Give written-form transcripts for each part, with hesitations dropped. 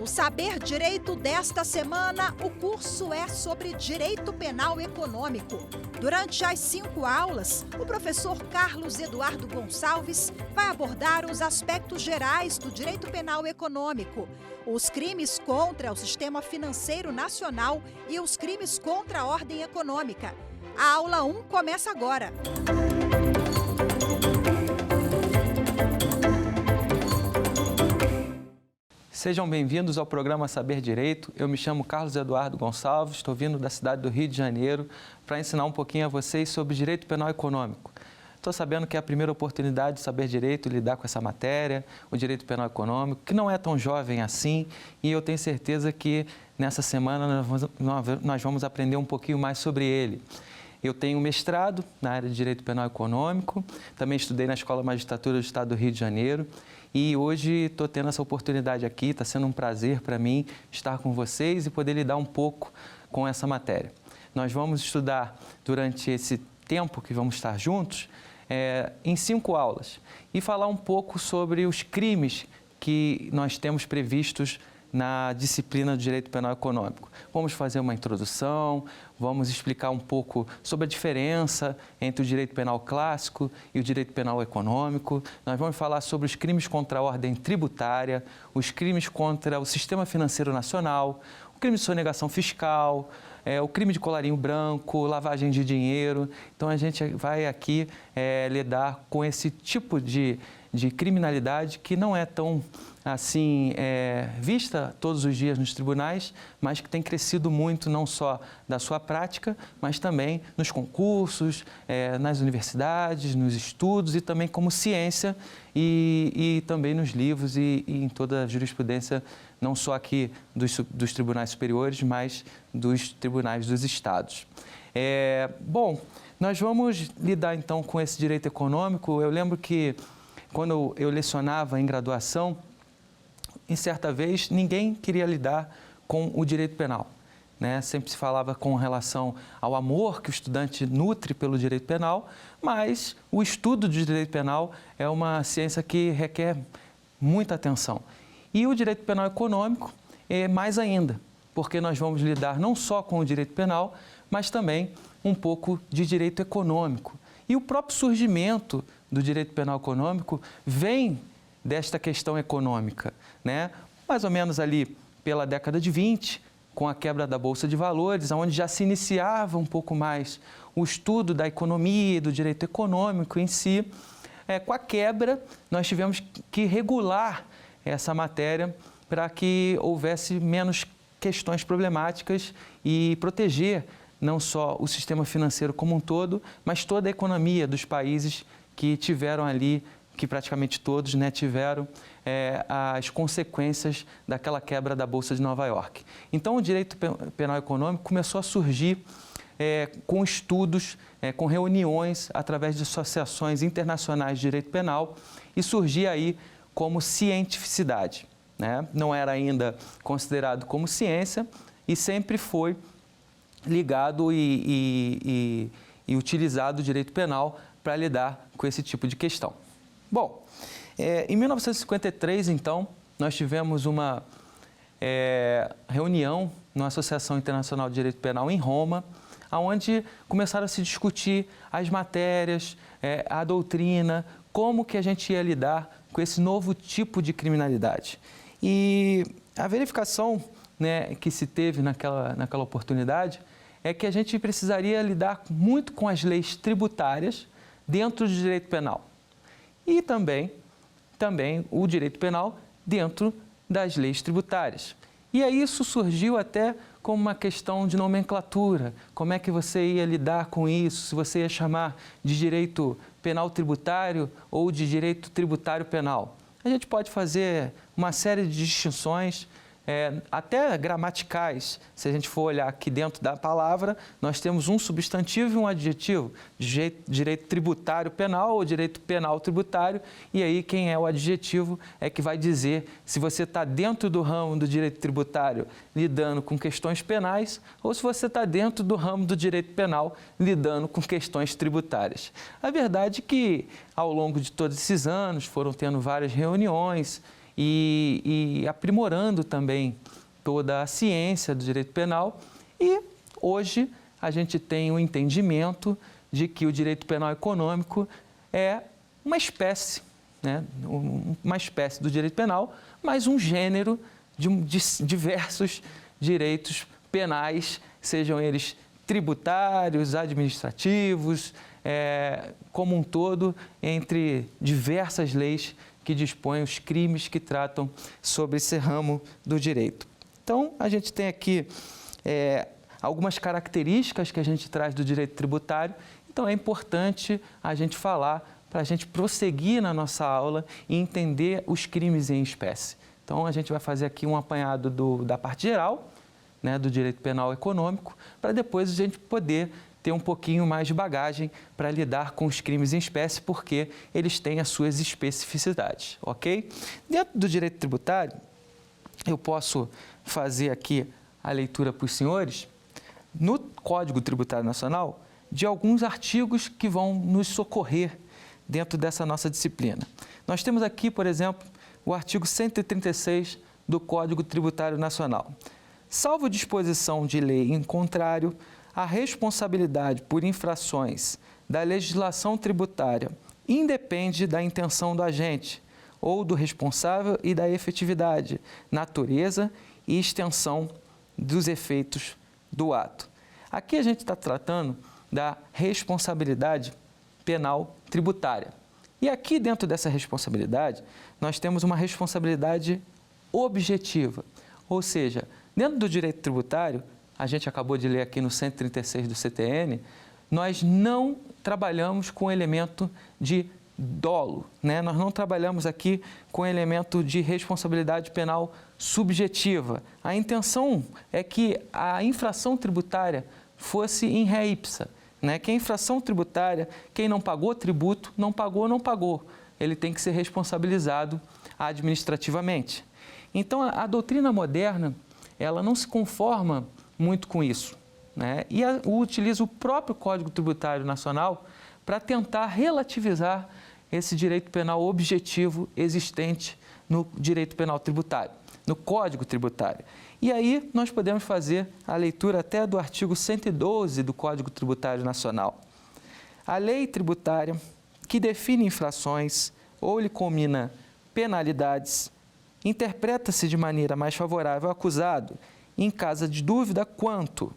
No Saber Direito desta semana, o curso é sobre Direito Penal Econômico. Durante as 5 aulas, o professor Carlos Eduardo Gonçalves vai abordar os aspectos gerais do direito penal econômico, os crimes contra o sistema financeiro nacional e os crimes contra a ordem econômica. A aula 1 começa agora. Sejam bem-vindos ao programa Saber Direito. Eu me chamo Carlos Eduardo Gonçalves, estou vindo da cidade do Rio de Janeiro para ensinar um pouquinho a vocês sobre direito penal econômico. Estou sabendo que é a primeira oportunidade de saber direito, lidar com essa matéria, o direito penal econômico, que não é tão jovem assim, e eu tenho certeza que nessa semana nós vamos aprender um pouquinho mais sobre ele. Eu tenho mestrado na área de Direito Penal Econômico, também estudei na Escola Magistratura do Estado do Rio de Janeiro e hoje estou tendo essa oportunidade aqui, está sendo um prazer para mim estar com vocês e poder lidar um pouco com essa matéria. Nós vamos estudar durante esse tempo que vamos estar juntos em 5 aulas e falar um pouco sobre os crimes que nós temos previstos na disciplina do Direito Penal Econômico. Vamos fazer uma introdução, vamos explicar um pouco sobre a diferença entre o direito penal clássico e o direito penal econômico. Nós vamos falar sobre os crimes contra a ordem tributária, os crimes contra o sistema financeiro nacional, o crime de sonegação fiscal, o crime de colarinho branco, lavagem de dinheiro. Então, a gente vai aqui lidar com esse tipo de criminalidade que não é tão assim vista todos os dias nos tribunais, mas que tem crescido muito não só da sua prática, mas também nos concursos, nas universidades, nos estudos e também como ciência e também nos livros e em toda a jurisprudência, não só aqui dos tribunais superiores, mas dos tribunais dos estados. Bom, nós vamos lidar então com esse direito econômico. Eu lembro que quando eu lecionava em graduação, em certa vez, ninguém queria lidar com o direito penal, né? Sempre se falava com relação ao amor que o estudante nutre pelo direito penal, mas o estudo de direito penal é uma ciência que requer muita atenção. E o direito penal econômico é mais ainda, porque nós vamos lidar não só com o direito penal, mas também um pouco de direito econômico. E o próprio surgimento do direito penal econômico vem desta questão econômica, né? Mais ou menos ali pela década de 20, com a quebra da Bolsa de Valores, onde já se iniciava um pouco mais o estudo da economia e do direito econômico em si. Com a quebra, nós tivemos que regular essa matéria para que houvesse menos questões problemáticas e proteger não só o sistema financeiro como um todo, mas toda a economia dos países que tiveram ali, que praticamente todos, né, tiveram as consequências daquela quebra da Bolsa de Nova York. Então, o direito penal econômico começou a surgir com estudos, com reuniões, através de associações internacionais de direito penal e surgia aí como cientificidade, né? Não era ainda considerado como ciência e sempre foi ligado e utilizado o direito penal para lidar com esse tipo de questão. Bom, em 1953, então, nós tivemos uma reunião na Associação Internacional de Direito Penal em Roma, onde começaram a se discutir as matérias, a doutrina, como que a gente ia lidar com esse novo tipo de criminalidade. E a verificação, né, que se teve naquela oportunidade é que a gente precisaria lidar muito com as leis tributárias dentro do direito penal. E também o direito penal dentro das leis tributárias. E aí isso surgiu até como uma questão de nomenclatura. Como é que você ia lidar com isso? Se você ia chamar de direito penal tributário ou de direito tributário penal. A gente pode fazer uma série de distinções, até gramaticais. Se a gente for olhar aqui dentro da palavra, nós temos um substantivo e um adjetivo, direito tributário penal ou direito penal tributário, e aí quem é o adjetivo é que vai dizer se você está dentro do ramo do direito tributário lidando com questões penais ou se você está dentro do ramo do direito penal lidando com questões tributárias. A verdade é que ao longo de todos esses anos foram tendo várias reuniões e aprimorando também toda a ciência do direito penal. E hoje a gente tem o entendimento de que o direito penal econômico é uma espécie, né, uma espécie do direito penal, mas um gênero de diversos direitos penais, sejam eles tributários, administrativos, como um todo, entre diversas leis que dispõem os crimes que tratam sobre esse ramo do direito. Então, a gente tem aqui algumas características que a gente traz do direito tributário, então é importante a gente falar para a gente prosseguir na nossa aula e entender os crimes em espécie. Então, a gente vai fazer aqui um apanhado da parte geral, né, do direito penal econômico, para depois a gente poder ter um pouquinho mais de bagagem para lidar com os crimes em espécie, porque eles têm as suas especificidades, ok? Dentro do direito tributário, eu posso fazer aqui a leitura para os senhores, no Código Tributário Nacional, de alguns artigos que vão nos socorrer dentro dessa nossa disciplina. Nós temos aqui, por exemplo, o artigo 136 do Código Tributário Nacional. Salvo disposição de lei em contrário, a responsabilidade por infrações da legislação tributária independe da intenção do agente ou do responsável e da efetividade, natureza e extensão dos efeitos do ato. Aqui a gente está tratando da responsabilidade penal tributária. E aqui dentro dessa responsabilidade, nós temos uma responsabilidade objetiva, ou seja, dentro do direito tributário, a gente acabou de ler aqui no 136 do CTN, nós não trabalhamos com elemento de dolo, né? Nós não trabalhamos aqui com elemento de responsabilidade penal subjetiva. A intenção é que a infração tributária fosse in re ipsa, né? Que a infração tributária, quem não pagou tributo, não pagou. Ele tem que ser responsabilizado administrativamente. Então, a doutrina moderna, ela não se conforma muito com isso, né? E utiliza o próprio Código Tributário Nacional para tentar relativizar esse direito penal objetivo existente no direito penal tributário, no Código Tributário. E aí nós podemos fazer a leitura até do artigo 112 do Código Tributário Nacional. A lei tributária que define infrações ou lhe combina penalidades interpreta-se de maneira mais favorável ao acusado em caso de dúvida quanto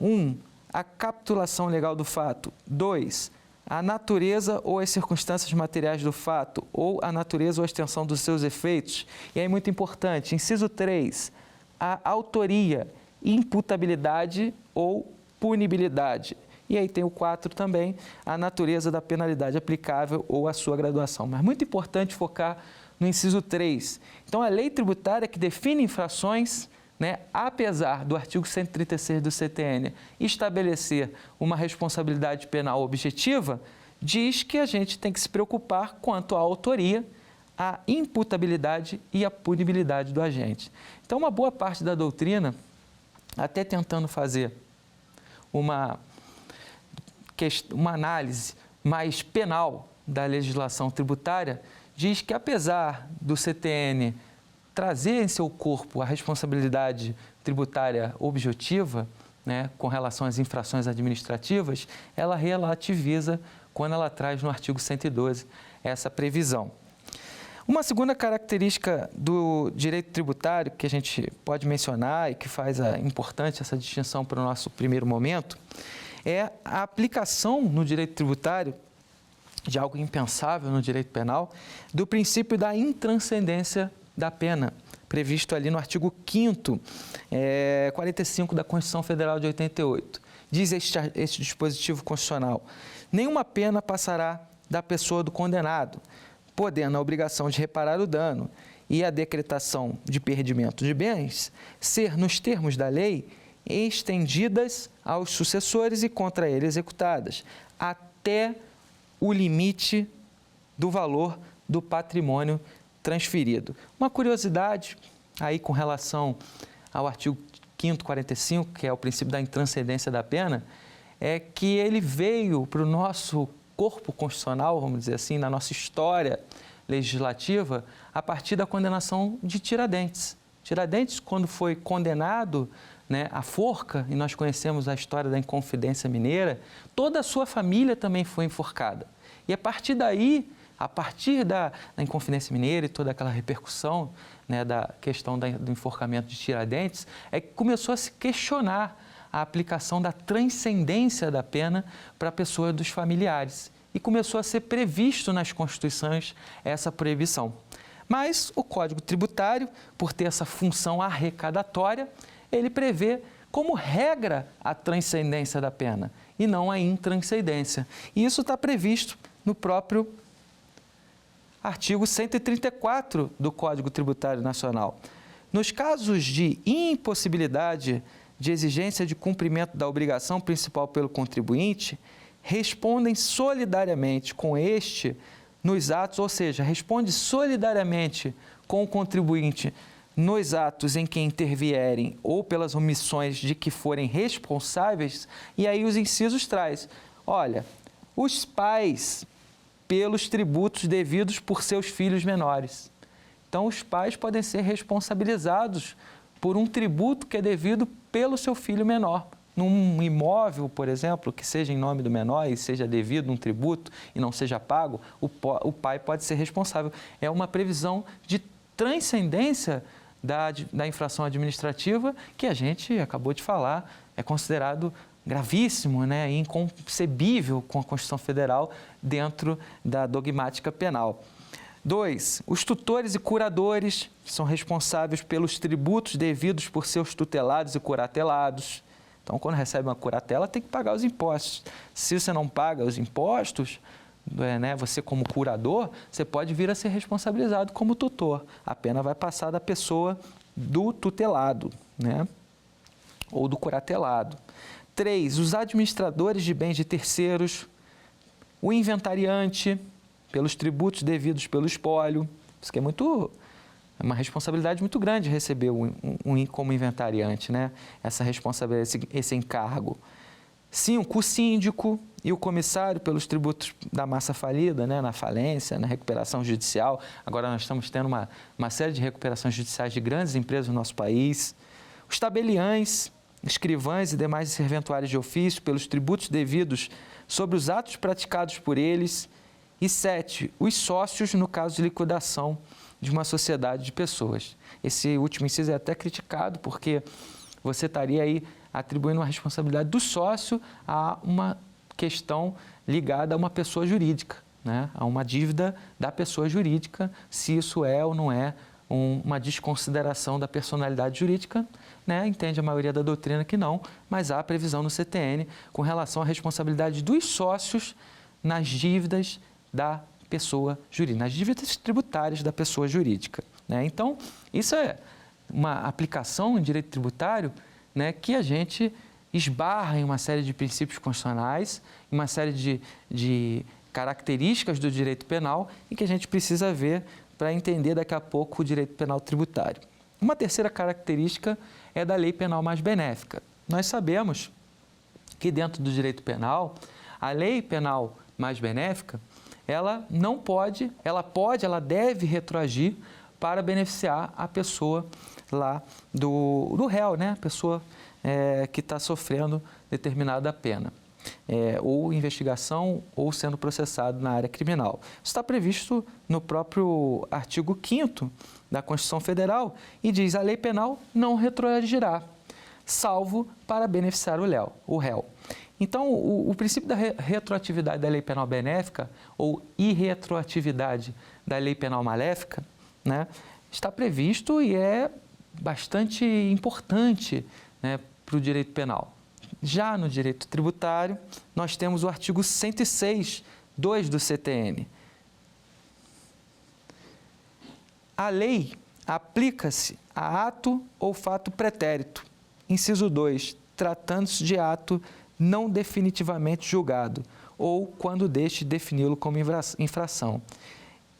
1. A capitulação legal do fato. 2. A natureza ou as circunstâncias materiais do fato, ou a natureza ou a extensão dos seus efeitos. E aí, muito importante, inciso 3, a autoria, imputabilidade ou punibilidade. E aí tem o 4 também, a natureza da penalidade aplicável ou a sua graduação. Mas muito importante focar no inciso 3. Então, a lei tributária que define infrações, né, apesar do artigo 136 do CTN estabelecer uma responsabilidade penal objetiva, diz que a gente tem que se preocupar quanto à autoria, à imputabilidade e à punibilidade do agente. Então, uma boa parte da doutrina, até tentando fazer uma análise mais penal da legislação tributária, diz que apesar do CTN trazer em seu corpo a responsabilidade tributária objetiva, né, com relação às infrações administrativas, ela relativiza quando ela traz no artigo 112 essa previsão. Uma segunda característica do direito tributário que a gente pode mencionar e que faz importante essa distinção para o nosso primeiro momento é a aplicação no direito tributário de algo impensável no direito penal, do princípio da intranscendência da pena, previsto ali no artigo 5º, 45 da Constituição Federal de 88. Diz este dispositivo constitucional: nenhuma pena passará da pessoa do condenado, podendo a obrigação de reparar o dano e a decretação de perdimento de bens ser, nos termos da lei, estendidas aos sucessores e contra ele executadas, até o limite do valor do patrimônio transferido. Uma curiosidade aí com relação ao artigo 5º, 45, que é o princípio da intranscendência da pena, é que ele veio para o nosso corpo constitucional, vamos dizer assim, na nossa história legislativa a partir da condenação de Tiradentes. Tiradentes, quando foi condenado, né, à forca, e nós conhecemos a história da Inconfidência Mineira, toda a sua família também foi enforcada. E a partir daí, a partir da Inconfidência Mineira e toda aquela repercussão, né, da questão do enforcamento de Tiradentes, é que começou a se questionar a aplicação da transcendência da pena para a pessoa dos familiares. E começou a ser previsto nas constituições essa proibição. Mas o Código Tributário, por ter essa função arrecadatória, ele prevê como regra a transcendência da pena e não a intranscendência. E isso está previsto no próprio artigo 134 do Código Tributário Nacional. Nos casos de impossibilidade de exigência de cumprimento da obrigação principal pelo contribuinte, respondem solidariamente com este nos atos, ou seja, responde solidariamente com o contribuinte nos atos em que intervierem ou pelas omissões de que forem responsáveis, e aí os incisos traz, olha, os pais pelos tributos devidos por seus filhos menores. Então, os pais podem ser responsabilizados por um tributo que é devido pelo seu filho menor. Num imóvel, por exemplo, que seja em nome do menor e seja devido um tributo e não seja pago, o pai pode ser responsável. É uma previsão de transcendência da infração administrativa que a gente acabou de falar, é considerado gravíssimo, né, e inconcebível com a Constituição Federal dentro da dogmática penal. 2. Os tutores e curadores são responsáveis pelos tributos devidos por seus tutelados e curatelados. Então, quando recebe uma curatela, tem que pagar os impostos. Se você não paga os impostos, né, você como curador, você pode vir a ser responsabilizado como tutor. A pena vai passar da pessoa do tutelado, né, ou do curatelado. 3. Os administradores de bens de terceiros, o inventariante, pelos tributos devidos pelo espólio. Isso que é uma responsabilidade muito grande receber como inventariante, né? Essa responsabilidade, esse encargo. 5. O síndico e o comissário pelos tributos da massa falida, né? Na falência, na recuperação judicial. Agora nós estamos tendo uma série de recuperações judiciais de grandes empresas no nosso país. Os tabeliães, escrivães e demais serventuários de ofício pelos tributos devidos sobre os atos praticados por eles. E 7, os sócios no caso de liquidação de uma sociedade de pessoas. Esse último inciso é até criticado porque você estaria aí atribuindo a responsabilidade do sócio a uma questão ligada a uma pessoa jurídica, né? A uma dívida da pessoa jurídica, se isso é ou não é uma desconsideração da personalidade jurídica, né? Entende a maioria da doutrina que não, mas há previsão no CTN com relação à responsabilidade dos sócios nas dívidas da pessoa jurídica, nas dívidas tributárias da pessoa jurídica, né? Então, isso é uma aplicação em direito tributário, né, que a gente esbarra em uma série de princípios constitucionais, em uma série de características do direito penal e que a gente precisa ver para entender daqui a pouco o direito penal tributário. Uma terceira característica é da lei penal mais benéfica. Nós sabemos que dentro do direito penal, a lei penal mais benéfica, ela deve retroagir para beneficiar a pessoa lá do réu, né? A pessoa que está sofrendo determinada pena, ou investigação ou sendo processado na área criminal. Isso está previsto no próprio artigo 5º da Constituição Federal e diz: a lei penal não retroagirá, salvo para beneficiar o réu. Então, o princípio da retroatividade da lei penal benéfica ou irretroatividade da lei penal maléfica, né, está previsto e é bastante importante, né, para o direito penal. Já no direito tributário, nós temos o artigo 106, 2 do CTN. A lei aplica-se a ato ou fato pretérito. Inciso 2, tratando-se de ato não definitivamente julgado, ou quando deixe defini-lo como infração.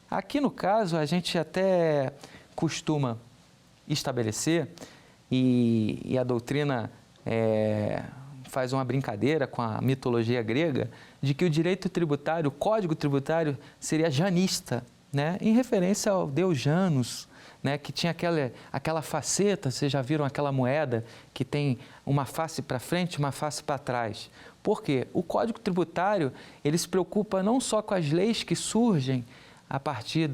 Aqui no caso, a gente até costuma estabelecer, e a doutrina faz uma brincadeira com a mitologia grega, de que o direito tributário, o código tributário, seria janista, né, em referência ao deus Janus, né, que tinha aquela faceta. Vocês já viram aquela moeda que tem uma face para frente e uma face para trás? Por quê? O Código Tributário, ele se preocupa não só com as leis que surgem a partir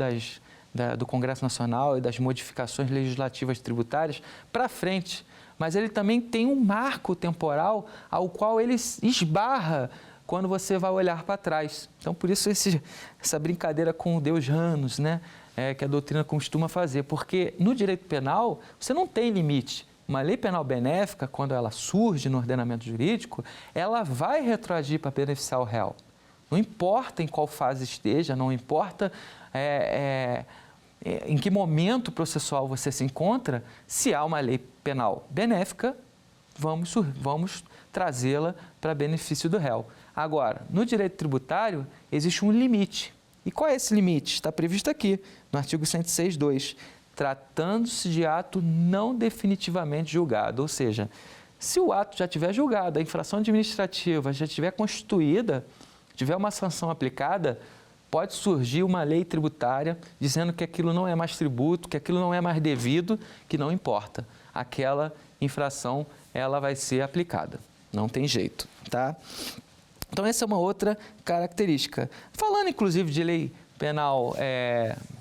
do Congresso Nacional e das modificações legislativas tributárias para frente, mas ele também tem um marco temporal ao qual ele esbarra quando você vai olhar para trás. Então, por isso essa brincadeira com o deus Janus, né, que a doutrina costuma fazer, porque no direito penal você não tem limite. Uma lei penal benéfica, quando ela surge no ordenamento jurídico, ela vai retroagir para beneficiar o réu. Não importa em qual fase esteja, não importa em que momento processual você se encontra, se há uma lei penal benéfica, vamos trazê-la para benefício do réu. Agora, no direito tributário, existe um limite. E qual é esse limite? Está previsto aqui, no artigo 106.2. Tratando-se de ato não definitivamente julgado. Ou seja, se o ato já estiver julgado, a infração administrativa já estiver constituída, tiver uma sanção aplicada, pode surgir uma lei tributária dizendo que aquilo não é mais tributo, que aquilo não é mais devido, que não importa. Aquela infração, ela vai ser aplicada. Não tem jeito, tá? Então, essa é uma outra característica. Falando, inclusive, de lei penal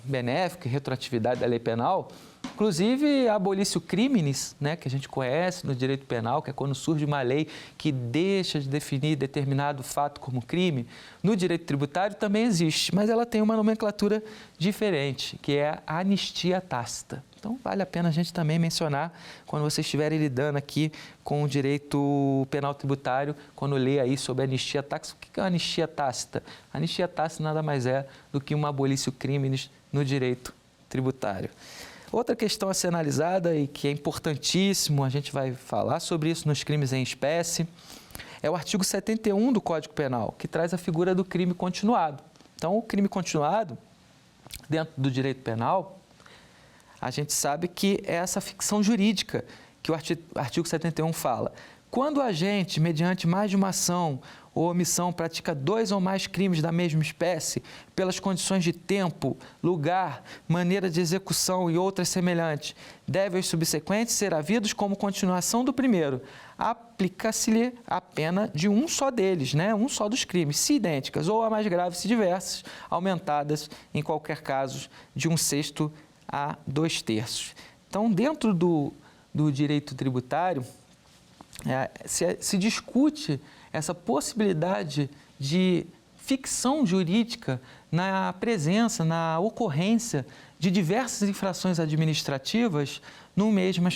benéfica e retroatividade da lei penal, inclusive a abolício criminis, né, que a gente conhece no direito penal, que é quando surge uma lei que deixa de definir determinado fato como crime, no direito tributário também existe, mas ela tem uma nomenclatura diferente, que é a anistia tácita. Então, vale a pena a gente também mencionar quando vocês estiverem lidando aqui com o direito penal tributário, quando lê aí sobre a anistia tácita. O que é a anistia tácita? A anistia tácita nada mais é do que uma abolício criminis no direito tributário. Outra questão a ser analisada e que é importantíssimo, a gente vai falar sobre isso nos crimes em espécie, é o artigo 71 do Código Penal, que traz a figura do crime continuado. Então, o crime continuado, dentro do direito penal, a gente sabe que é essa ficção jurídica que o artigo 71 fala. Quando o agente, mediante mais de uma ação ou omissão, pratica 2 ou mais crimes da mesma espécie, pelas condições de tempo, lugar, maneira de execução e outras semelhantes, deve os subsequentes ser havidos como continuação do primeiro. Aplica-se-lhe a pena de um só deles, né? Um só dos crimes, se idênticas ou a mais graves se diversas, aumentadas, em qualquer caso, de 1/6 a 2/3. Então, dentro do direito tributário, se discute essa possibilidade de ficção jurídica na presença, na ocorrência de diversas infrações administrativas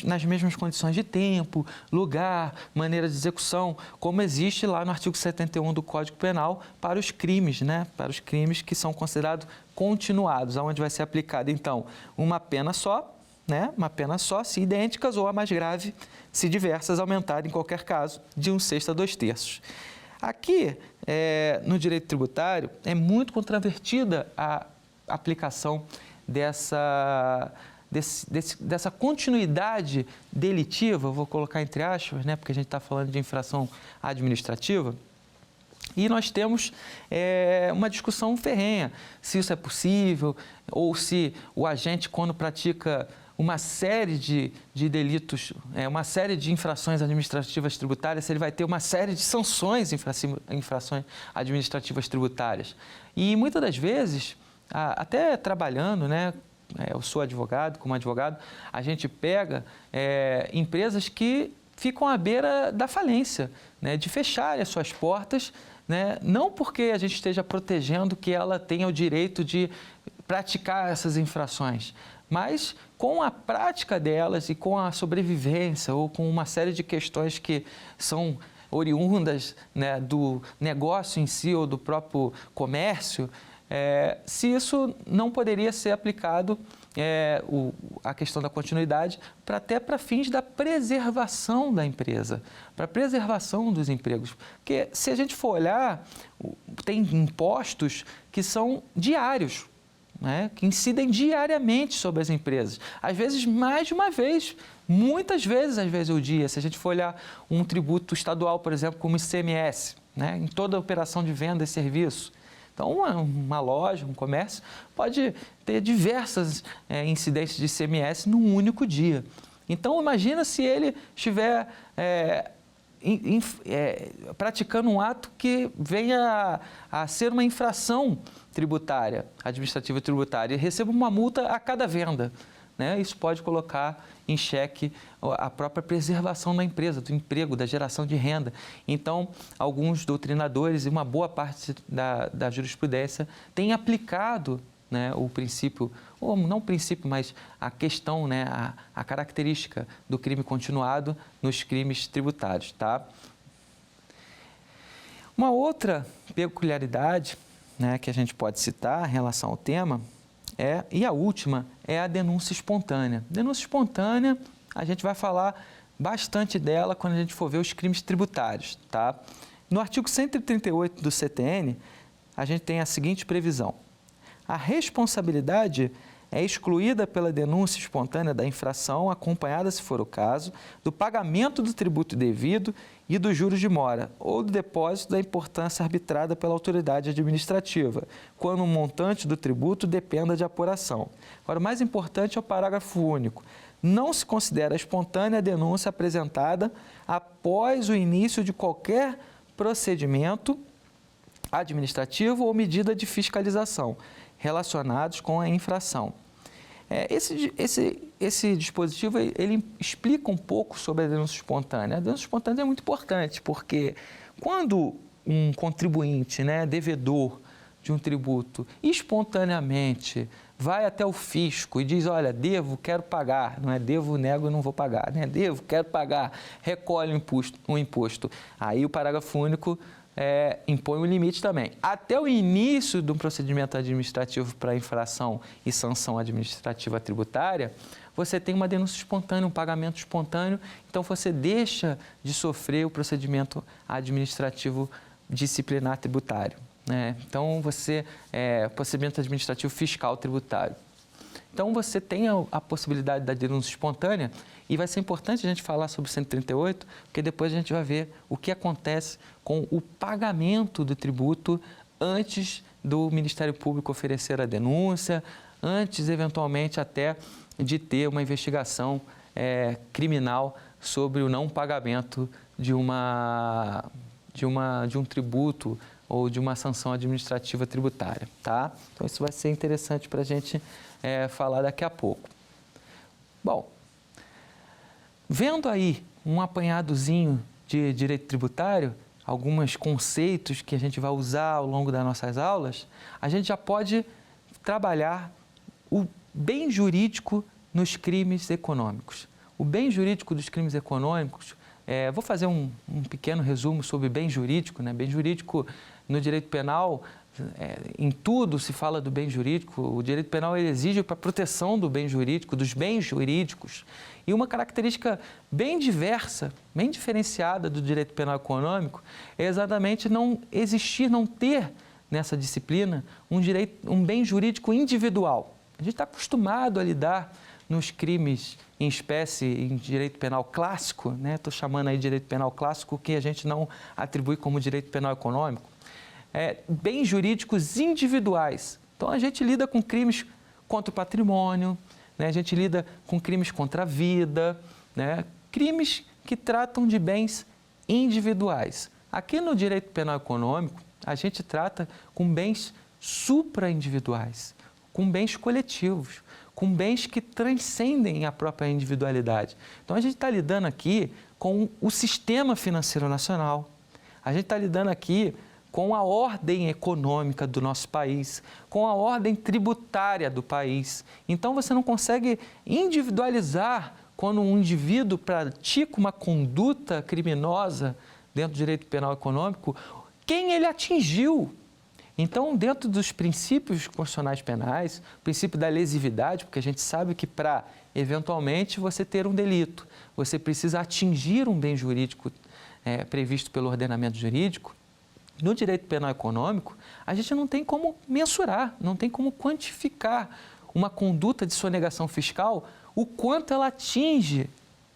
nas mesmas condições de tempo, lugar, maneira de execução, como existe lá no artigo 71 do Código Penal para os crimes, né? Para os crimes que são considerados continuados, onde vai ser aplicada, então, uma pena só, né? Uma pena só, se idênticas, ou a mais grave, se diversas, aumentada, em qualquer caso, de 1/6 a 2/3. Aqui, no direito tributário, é muito controvertida a aplicação dessa continuidade delitiva, vou colocar entre aspas, né, porque a gente está falando de infração administrativa, e nós temos uma discussão ferrenha, se isso é possível, ou se o agente, quando pratica uma série de delitos, uma série de infrações administrativas tributárias, se ele vai ter uma série de sanções infrações administrativas tributárias. E muitas das vezes, até trabalhando, né, eu sou advogado, como advogado, a gente pega empresas que ficam à beira da falência, né, de fecharem as suas portas, né, não porque a gente esteja protegendo que ela tenha o direito de praticar essas infrações, mas com a prática delas e com a sobrevivência ou com uma série de questões que são oriundas, né, do negócio em si ou do próprio comércio, se isso não poderia ser aplicado, a questão da continuidade, até para fins da preservação da empresa, para a preservação dos empregos. Porque se a gente for olhar, tem impostos que são diários, né, que incidem diariamente sobre as empresas. Às vezes, mais de uma vez, muitas vezes, às vezes, o dia. Se a gente for olhar um tributo estadual, por exemplo, como o ICMS, né, em toda a operação de venda e serviço, Então, uma loja, um comércio, pode ter diversas incidências de ICMS num único dia. Então, imagina se ele estiver praticando um ato que venha a ser uma infração tributária, administrativa tributária, e receba uma multa a cada venda. Né? Isso pode colocar em xeque a própria preservação da empresa, do emprego, da geração de renda. Então, alguns doutrinadores e uma boa parte da jurisprudência têm aplicado, né, o princípio, ou não o princípio, mas a questão, né, a característica do crime continuado nos crimes tributários. Tá? Uma outra peculiaridade, né, que a gente pode citar em relação ao tema, e a última, é a denúncia espontânea. Denúncia espontânea, a gente vai falar bastante dela quando a gente for ver os crimes tributários. Tá? No artigo 138 do CTN, a gente tem a seguinte previsão: a responsabilidade é excluída pela denúncia espontânea da infração, acompanhada, se for o caso, do pagamento do tributo devido e dos juros de mora, ou do depósito da importância arbitrada pela autoridade administrativa, quando o montante do tributo dependa de apuração. Agora, o mais importante é o parágrafo único. Não se considera espontânea a denúncia apresentada após o início de qualquer procedimento administrativo ou medida de fiscalização relacionados com a infração. Esse dispositivo, ele explica um pouco sobre a denúncia espontânea. A denúncia espontânea é muito importante, porque quando um contribuinte, né, devedor de um tributo, espontaneamente vai até o fisco e diz, olha, devo, quero pagar, não é devo, nego e não vou pagar, né? Devo, quero pagar, recolhe o imposto. Aí o parágrafo único impõe um limite também. Até o início de um procedimento administrativo para infração e sanção administrativa tributária, você tem uma denúncia espontânea, um pagamento espontâneo, então você deixa de sofrer o procedimento administrativo disciplinar tributário. Né? Então, procedimento administrativo fiscal tributário. Então, você tem a possibilidade da denúncia espontânea e vai ser importante a gente falar sobre o 138, porque depois a gente vai ver o que acontece com o pagamento do tributo antes do Ministério Público oferecer a denúncia, antes, eventualmente, até de ter uma investigação criminal sobre o não pagamento de um tributo ou de uma sanção administrativa tributária. Tá? Então, isso vai ser interessante para a gente falar daqui a pouco. Bom, vendo aí um apanhadozinho de direito tributário, alguns conceitos que a gente vai usar ao longo das nossas aulas, a gente já pode trabalhar o bem jurídico nos crimes econômicos. O bem jurídico dos crimes econômicos, vou fazer um pequeno resumo sobre bem jurídico, né? Bem jurídico no direito penal, em tudo se fala do bem jurídico. O direito penal ele exige para a proteção do bem jurídico, dos bens jurídicos. E uma característica bem diversa, bem diferenciada do direito penal econômico é exatamente não ter nessa disciplina um bem jurídico individual. A gente está acostumado a lidar nos crimes em espécie, em direito penal clássico, né? Estou chamando aí de direito penal clássico, que a gente não atribui como direito penal econômico. Bens jurídicos individuais. Então, a gente lida com crimes contra o patrimônio, né? A gente lida com crimes contra a vida, né? Crimes que tratam de bens individuais. Aqui no direito penal econômico, a gente trata com bens supraindividuais, com bens coletivos, com bens que transcendem a própria individualidade. Então, a gente está lidando aqui com o sistema financeiro nacional, a gente está lidando aqui com a ordem econômica do nosso país, com a ordem tributária do país. Então, você não consegue individualizar quando um indivíduo pratica uma conduta criminosa dentro do direito penal econômico, quem ele atingiu. Então, dentro dos princípios constitucionais penais, o princípio da lesividade, porque a gente sabe que para, eventualmente, você ter um delito, você precisa atingir um bem jurídico previsto pelo ordenamento jurídico. No direito penal econômico, a gente não tem como mensurar, não tem como quantificar uma conduta de sonegação fiscal, o quanto ela atinge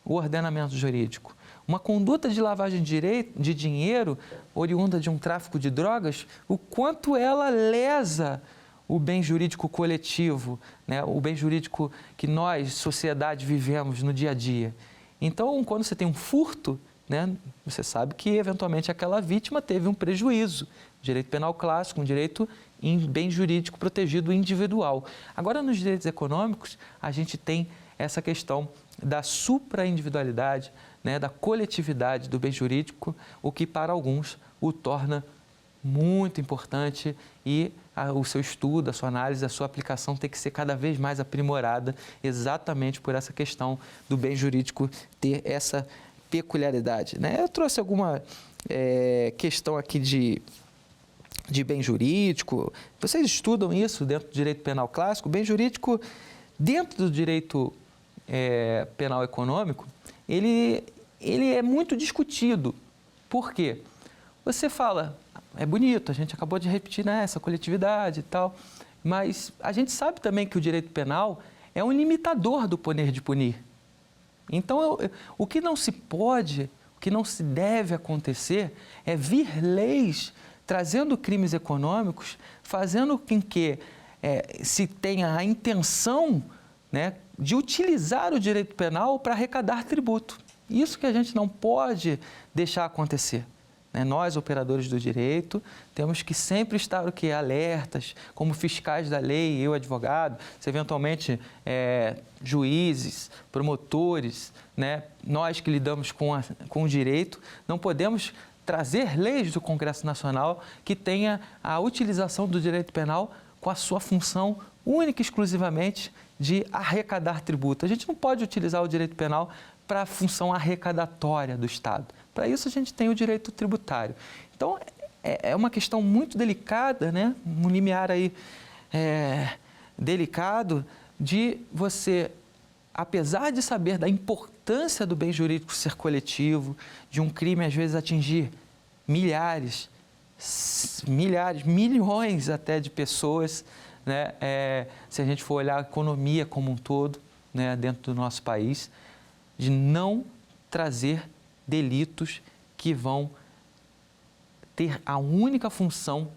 o ordenamento jurídico. Uma conduta de lavagem de dinheiro oriunda de um tráfico de drogas, o quanto ela lesa o bem jurídico coletivo, né? O bem jurídico que nós, sociedade, vivemos no dia a dia. Então, quando você tem um furto, né, você sabe que, eventualmente, aquela vítima teve um prejuízo. Direito penal clássico, um direito em bem jurídico protegido individual. Agora, nos direitos econômicos, a gente tem essa questão da supraindividualidade, né, da coletividade do bem jurídico, o que, para alguns, o torna muito importante e o seu estudo, a sua análise, a sua aplicação tem que ser cada vez mais aprimorada exatamente por essa questão do bem jurídico ter essa peculiaridade, né? Eu trouxe alguma questão aqui de bem jurídico. Vocês estudam isso dentro do direito penal clássico? Bem jurídico, dentro do direito penal econômico, ele é muito discutido. Por quê? Você fala, é bonito, a gente acabou de repetir, né, essa coletividade e tal, mas a gente sabe também que o direito penal é um limitador do poder de punir. Então, o que não se pode, o que não se deve acontecer é vir leis trazendo crimes econômicos, fazendo com que se tenha a intenção, né, de utilizar o direito penal para arrecadar tributo. Isso que a gente não pode deixar acontecer. Nós, operadores do direito, temos que sempre estar alertas, como fiscais da lei, eu, advogado, se eventualmente juízes, promotores, né? Nós que lidamos com o direito, não podemos trazer leis do Congresso Nacional que tenha a utilização do direito penal com a sua função única e exclusivamente de arrecadar tributo. A gente não pode utilizar o direito penal para a função arrecadatória do Estado. Para isso, a gente tem o direito tributário. Então, é uma questão muito delicada, né? Um limiar aí delicado de você, apesar de saber da importância do bem jurídico ser coletivo, de um crime, às vezes, atingir milhares, milhões até de pessoas, né? Se a gente for olhar a economia como um todo, né, dentro do nosso país, de não trazer delitos que vão ter a única função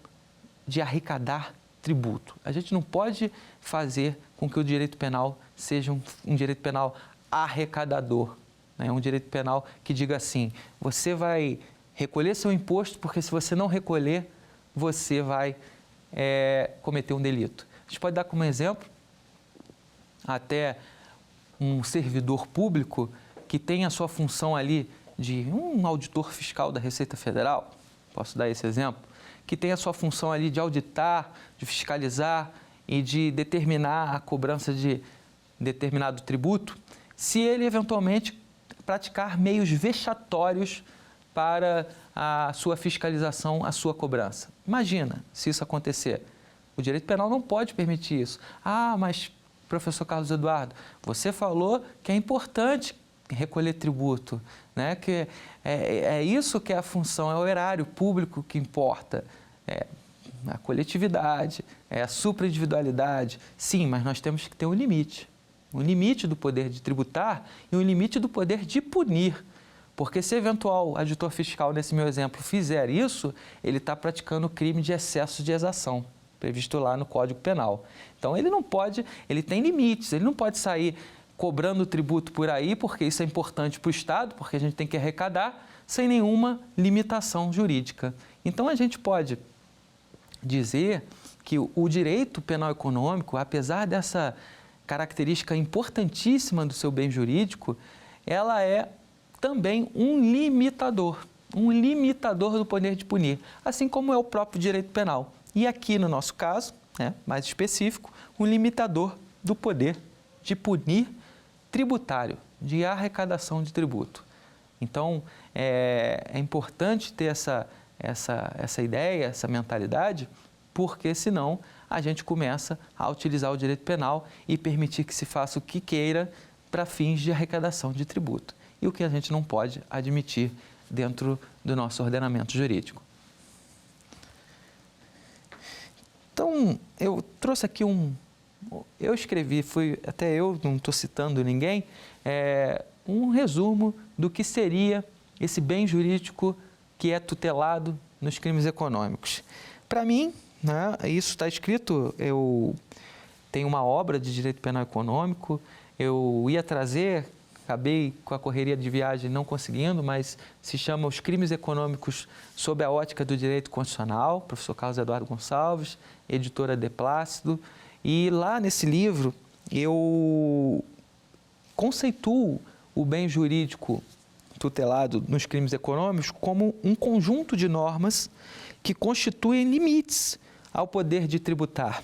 de arrecadar tributo. A gente não pode fazer com que o direito penal seja um direito penal arrecadador, né? Um direito penal que diga assim, você vai recolher seu imposto porque se você não recolher, você vai cometer um delito. A gente pode dar como exemplo até um servidor público que tem a sua função ali de um auditor fiscal da Receita Federal, posso dar esse exemplo, que tem a sua função ali de auditar, de fiscalizar e de determinar a cobrança de determinado tributo, se ele eventualmente praticar meios vexatórios para a sua fiscalização, a sua cobrança. Imagina se isso acontecer. O direito penal não pode permitir isso. Ah, mas, professor Carlos Eduardo, você falou que é importante recolher tributo, né? Que é isso que é a função, é o erário público que importa, a coletividade, a supraindividualidade. Sim, mas nós temos que ter um limite do poder de tributar e um limite do poder de punir, porque se eventual auditor fiscal, nesse meu exemplo, fizer isso, ele está praticando crime de excesso de exação, previsto lá no Código Penal. Então, ele não pode, ele tem limites, ele não pode sair cobrando tributo por aí, porque isso é importante para o Estado, porque a gente tem que arrecadar, sem nenhuma limitação jurídica. Então, a gente pode dizer que o direito penal econômico, apesar dessa característica importantíssima do seu bem jurídico, ela é também um limitador do poder de punir, assim como é o próprio direito penal. E aqui, no nosso caso, mais específico, um limitador do poder de punir tributário, de arrecadação de tributo. Então, é importante ter essa ideia, essa mentalidade, porque senão a gente começa a utilizar o direito penal e permitir que se faça o que queira para fins de arrecadação de tributo. E o que a gente não pode admitir dentro do nosso ordenamento jurídico. Então, eu trouxe aqui eu escrevi, até eu não estou citando ninguém, um resumo do que seria esse bem jurídico que é tutelado nos crimes econômicos? Para mim, né, isso está escrito, eu tenho uma obra de direito penal econômico, eu ia trazer, acabei com a correria de viagem não conseguindo, mas se chama Os Crimes Econômicos sob a Ótica do Direito Constitucional, professor Carlos Eduardo Gonçalves, editora De Plácido, e lá nesse livro eu conceituo o bem jurídico tutelado nos crimes econômicos como um conjunto de normas que constituem limites ao poder de tributar.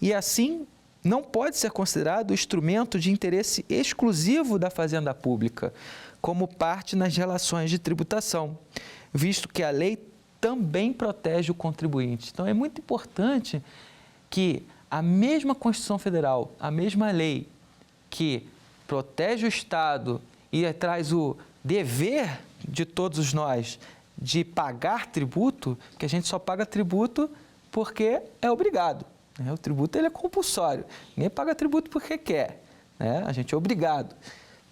E assim, não pode ser considerado instrumento de interesse exclusivo da Fazenda Pública, como parte nas relações de tributação, visto que a lei também protege o contribuinte. Então, é muito importante que a mesma Constituição Federal, a mesma lei que protege o Estado e traz o dever de todos nós de pagar tributo, que a gente só paga tributo porque é obrigado. O tributo ele é compulsório, ninguém paga tributo porque quer, né? A gente é obrigado.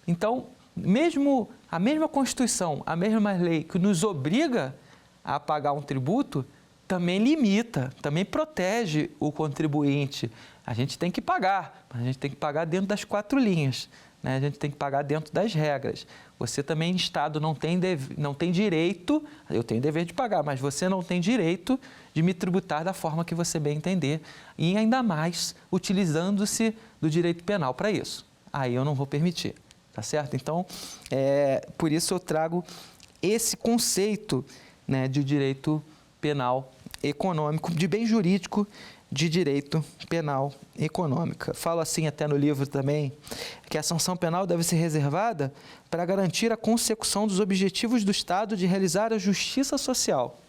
Então, mesmo a mesma Constituição, a mesma lei que nos obriga a pagar um tributo, também limita, também protege o contribuinte. A gente tem que pagar, mas a gente tem que pagar dentro das 4 linhas, né? A gente tem que pagar dentro das regras. Você também, Estado, não tem direito, eu tenho dever de pagar, mas você não tem direito de me tributar da forma que você bem entender, e ainda mais utilizando-se do direito penal para isso. Aí eu não vou permitir, tá certo? Então, por isso eu trago esse conceito, né, de direito penal econômico, de bem jurídico de direito penal econômica. Falo assim até no livro também, que a sanção penal deve ser reservada para garantir a consecução dos objetivos do Estado de realizar a justiça social.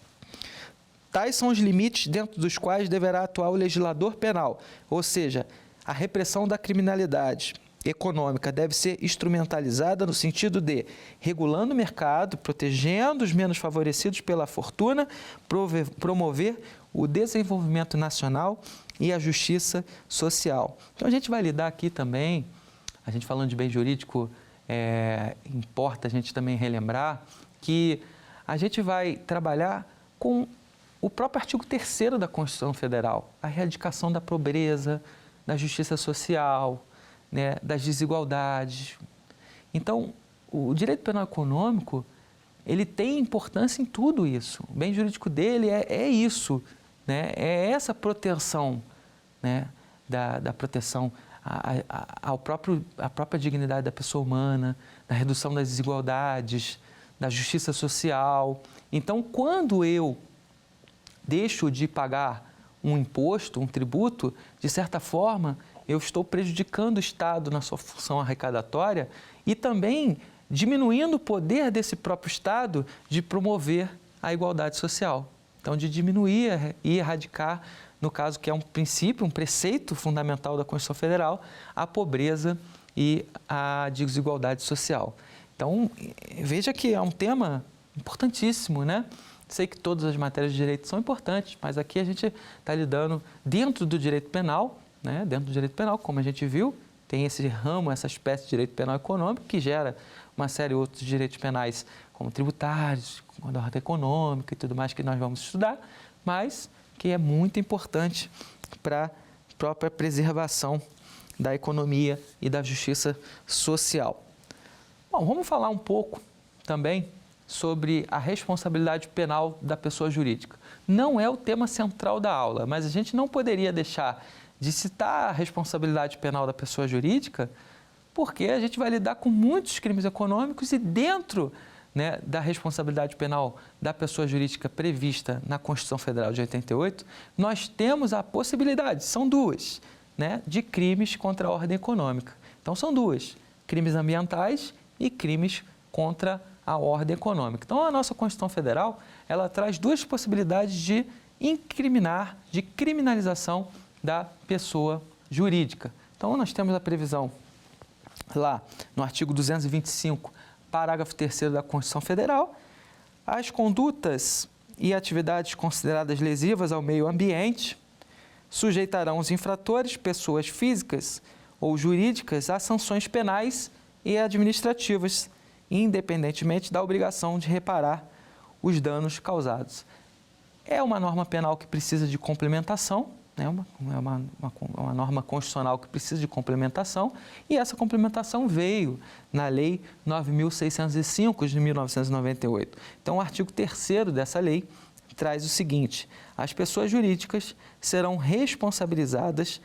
Tais são os limites dentro dos quais deverá atuar o legislador penal, ou seja, a repressão da criminalidade econômica deve ser instrumentalizada no sentido de regulando o mercado, protegendo os menos favorecidos pela fortuna, promover o desenvolvimento nacional e a justiça social. Então, a gente vai lidar aqui também, a gente falando de bem jurídico, importa a gente também relembrar que a gente vai trabalhar com o próprio artigo 3º da Constituição Federal, a erradicação da pobreza, da justiça social, né, das desigualdades. Então, o direito penal econômico, ele tem importância em tudo isso. O bem jurídico dele é isso, né? É essa proteção, né, da proteção à própria dignidade da pessoa humana, da redução das desigualdades, da justiça social. Então, quando eu deixo de pagar um imposto, um tributo, de certa forma, eu estou prejudicando o Estado na sua função arrecadatória e também diminuindo o poder desse próprio Estado de promover a igualdade social. Então, de diminuir e erradicar, no caso que é um princípio, um preceito fundamental da Constituição Federal, a pobreza e a desigualdade social. Então, veja que é um tema importantíssimo, né? Sei que todas as matérias de direito são importantes, mas aqui a gente está lidando dentro do direito penal, né? Dentro do direito penal, como a gente viu, tem esse ramo, essa espécie de direito penal econômico que gera uma série de outros direitos penais, como tributários, da ordem econômica e tudo mais que nós vamos estudar, mas que é muito importante para a própria preservação da economia e da justiça social. Bom, vamos falar um pouco também sobre a responsabilidade penal da pessoa jurídica. Não é o tema central da aula, mas a gente não poderia deixar de citar a responsabilidade penal da pessoa jurídica, porque a gente vai lidar com muitos crimes econômicos e dentro, né, da responsabilidade penal da pessoa jurídica prevista na Constituição Federal de 88, nós temos a possibilidade, são duas, né, de crimes contra a ordem econômica. Então, são duas, crimes ambientais e crimes contra a ordem econômica. Então, a nossa Constituição Federal, ela traz duas possibilidades de incriminar, de criminalização da pessoa jurídica. Então, nós temos a previsão lá no artigo 225, parágrafo 3º da Constituição Federal, as condutas e atividades consideradas lesivas ao meio ambiente sujeitarão os infratores, pessoas físicas ou jurídicas, a sanções penais e administrativas, independentemente da obrigação de reparar os danos causados. É uma norma penal que precisa de complementação, né? Uma norma constitucional que precisa de complementação, e essa complementação veio na Lei 9.605 de 1998. Então, o artigo 3º dessa lei traz o seguinte: as pessoas jurídicas serão responsabilizadas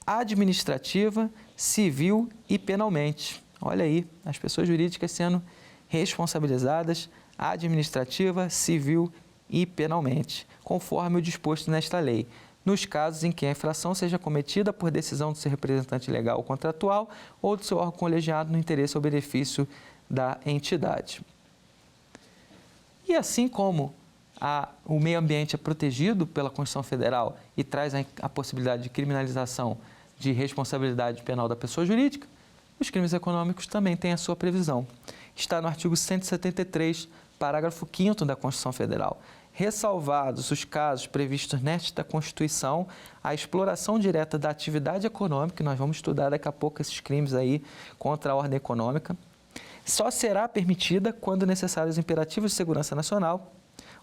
administrativa, civil e penalmente. Olha aí, as pessoas jurídicas sendo responsabilizadas administrativa, civil e penalmente, conforme o disposto nesta lei, nos casos em que a infração seja cometida por decisão do seu representante legal ou contratual ou do seu órgão colegiado no interesse ou benefício da entidade. E assim como o meio ambiente é protegido pela Constituição Federal e traz a possibilidade de criminalização de responsabilidade penal da pessoa jurídica, os crimes econômicos também têm a sua previsão. Está no artigo 173, parágrafo 5º da Constituição Federal. Ressalvados os casos previstos nesta Constituição, a exploração direta da atividade econômica, e nós vamos estudar daqui a pouco esses crimes aí contra a ordem econômica, só será permitida quando necessários imperativos de segurança nacional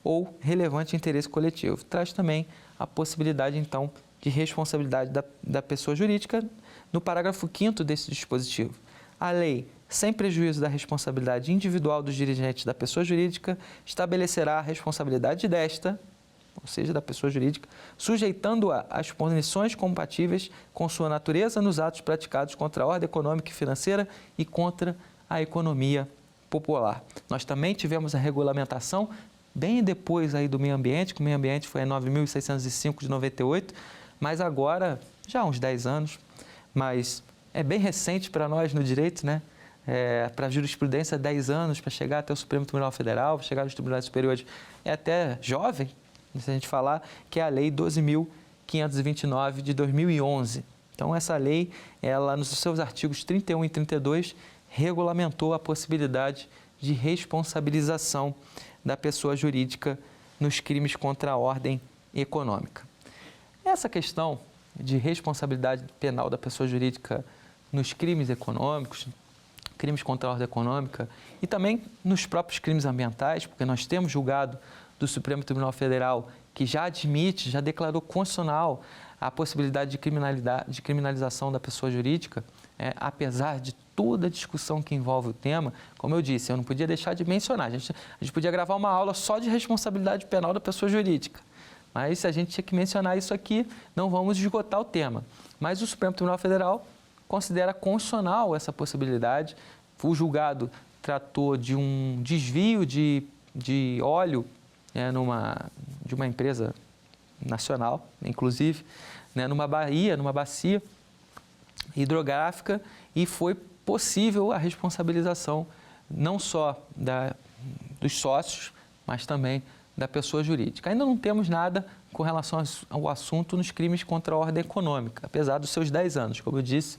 ou relevante interesse coletivo. Traz também a possibilidade, então, de responsabilidade da pessoa jurídica no parágrafo 5º desse dispositivo. A lei, sem prejuízo da responsabilidade individual dos dirigentes da pessoa jurídica, estabelecerá a responsabilidade desta, ou seja, da pessoa jurídica, sujeitando-a às punições compatíveis com sua natureza nos atos praticados contra a ordem econômica e financeira e contra a economia popular. Nós também tivemos a regulamentação bem depois aí do meio ambiente, que o meio ambiente foi em 9.605 de 98, mas agora, já há uns 10 anos, mas é bem recente para nós no direito, né? Para a jurisprudência, 10 anos, para chegar até o Supremo Tribunal Federal, para chegar aos tribunais superiores, é até jovem, se a gente falar, que é a Lei 12.529 de 2011. Então, essa lei, ela, nos seus artigos 31 e 32, regulamentou a possibilidade de responsabilização da pessoa jurídica nos crimes contra a ordem econômica. Essa questão de responsabilidade penal da pessoa jurídica nos crimes econômicos, crimes contra a ordem econômica e também nos próprios crimes ambientais, porque nós temos julgado do Supremo Tribunal Federal que já admite, já declarou constitucional a possibilidade de criminalização da pessoa jurídica, apesar de toda a discussão que envolve o tema. Como eu disse, eu não podia deixar de mencionar, a gente podia gravar uma aula só de responsabilidade penal da pessoa jurídica, mas se a gente tinha que mencionar isso aqui, não vamos esgotar o tema. Mas o Supremo Tribunal Federal considera constitucional essa possibilidade. O julgado tratou de um desvio de óleo de uma empresa nacional, inclusive, numa bacia hidrográfica, e foi possível a responsabilização não só dos sócios, mas também da pessoa jurídica. Ainda não temos nada com relação ao assunto nos crimes contra a ordem econômica, apesar dos seus 10 anos, como eu disse,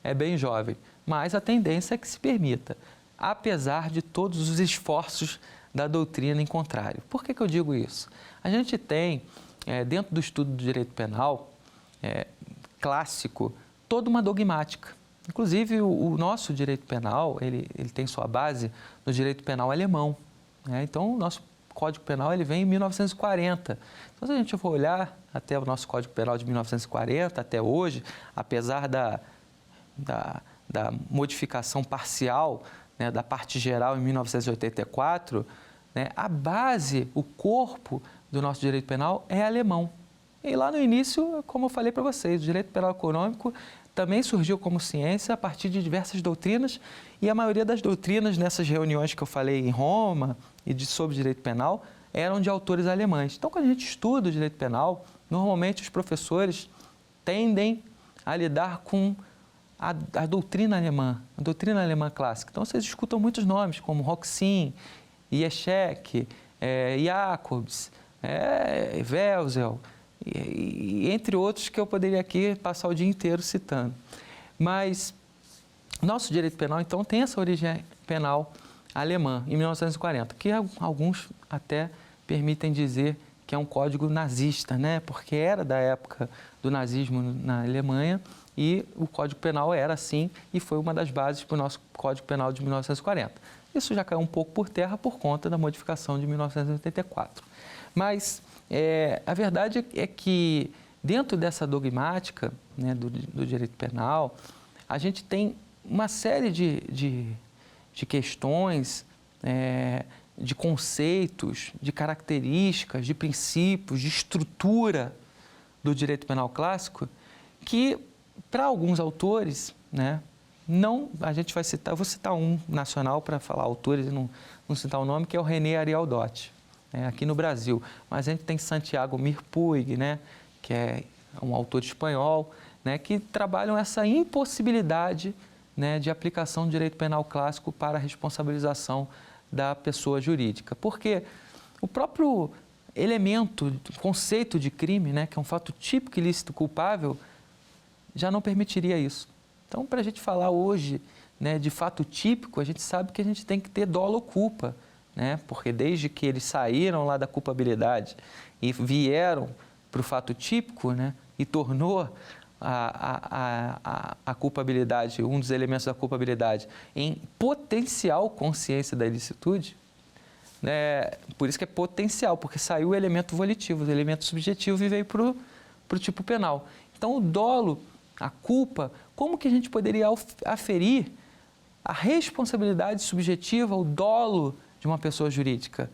é bem jovem, mas a tendência é que se permita, apesar de todos os esforços da doutrina em contrário. Por que eu digo isso? A gente tem, dentro do estudo do direito penal clássico, toda uma dogmática. Inclusive, o nosso direito penal, ele tem sua base no direito penal alemão. Então, o nosso Código Penal ele vem em 1940. Então, se a gente for olhar até o nosso Código Penal de 1940, até hoje, apesar da modificação parcial, da parte geral em 1984, a base, o corpo do nosso direito penal é alemão. E lá no início, como eu falei para vocês, o direito penal econômico também surgiu como ciência a partir de diversas doutrinas, e a maioria das doutrinas nessas reuniões que eu falei em Roma e sobre direito penal eram de autores alemães. Então, quando a gente estuda o direito penal, normalmente os professores tendem a lidar com a doutrina alemã clássica. Então, vocês escutam muitos nomes, como Roxin, Jeschke, Jacobs, Welzel, e entre outros que eu poderia aqui passar o dia inteiro citando. Mas nosso direito penal, então, tem essa origem penal alemã, em 1940, que alguns até permitem dizer que é um código nazista, porque era da época do nazismo na Alemanha, e o Código Penal era assim, e foi uma das bases para o nosso Código Penal de 1940. Isso já caiu um pouco por terra por conta da modificação de 1984. Mas a verdade é que, dentro dessa dogmática, né, do direito penal, a gente tem uma série de questões, de conceitos, de características, de princípios, de estrutura do direito penal clássico que, para alguns autores, né, não, a gente vai citar, eu vou citar um nacional para falar autores e não citar o nome, que é o René Ariel Dott, aqui no Brasil. Mas a gente tem Santiago Mir Puig, né, que é um autor espanhol, né, que trabalham essa impossibilidade, né, de aplicação do direito penal clássico para a responsabilização da pessoa jurídica. Porque o próprio elemento, conceito de crime, né, que é um fato típico, ilícito, culpável, já não permitiria isso. Então, para a gente falar hoje, né, de fato típico, a gente sabe que a gente tem que ter dolo ou culpa, né, porque desde que eles saíram lá da culpabilidade e vieram para o fato típico, né, e tornou a culpabilidade, um dos elementos da culpabilidade, em potencial consciência da ilicitude, né, por isso que é potencial, porque saiu o elemento volitivo, o elemento subjetivo e veio para o tipo penal. Então, o dolo, a culpa, como que a gente poderia aferir a responsabilidade subjetiva, o dolo de uma pessoa jurídica?